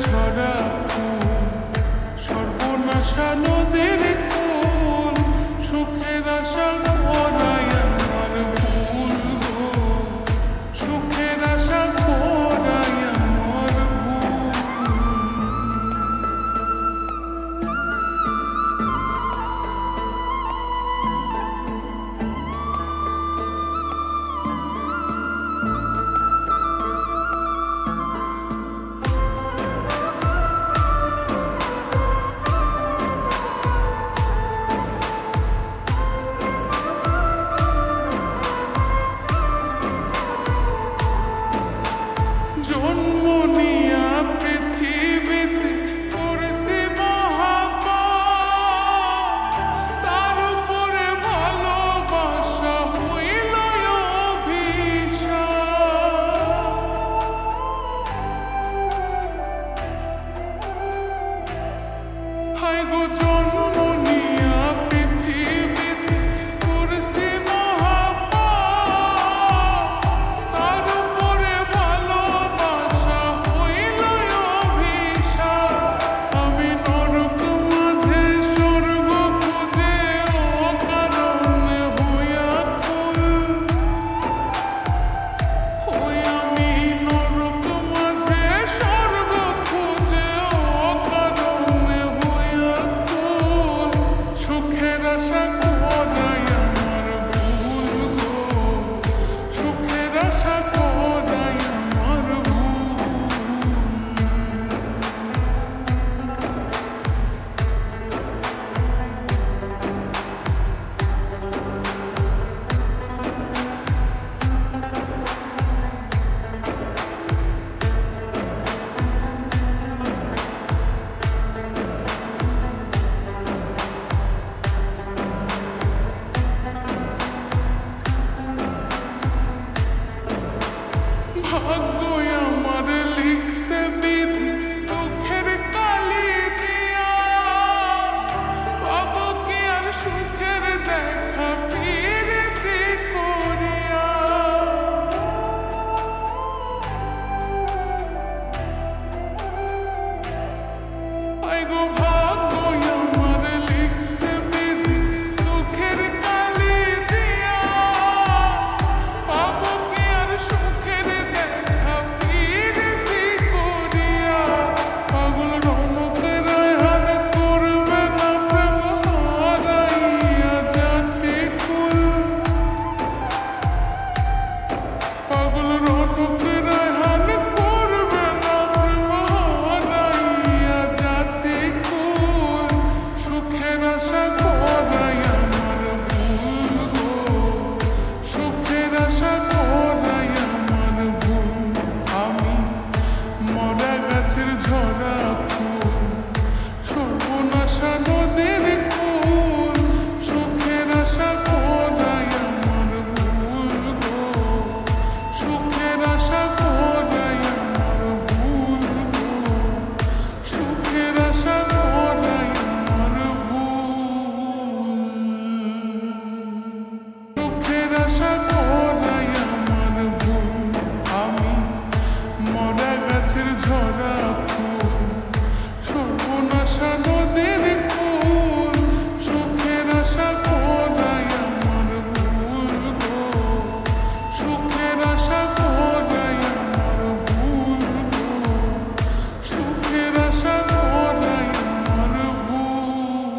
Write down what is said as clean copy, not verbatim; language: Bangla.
ঝরা ফুল, সর্বনাশা নদীর কুল, সুখের আশা খোদাই আমার ভুল গো, সুখের আশা খোদাই আমার ভুল। জন্ম নিয়া পৃথিবীতে করেছি মহাপাপ, তার উপরে ভালোবাসা হইল অভিশাপ। হায় গো জন্ম নিয়া পৃথিবীতে করেছি মহাপাপ, তার উপরে ভালোবাসা হইল অভিশাপ। আমি নরক মাঝে স্বর্গ খুঁজে অকারণে হইয়া কুল, ওই আমি নরক মাঝে স্বর্গ খুঁজে অকারণে হইয়া কুল, সুখের আশা খোদাই আমার ভুল গো, সুখের আশা খোদাই আমার ভুল। ভাগ্য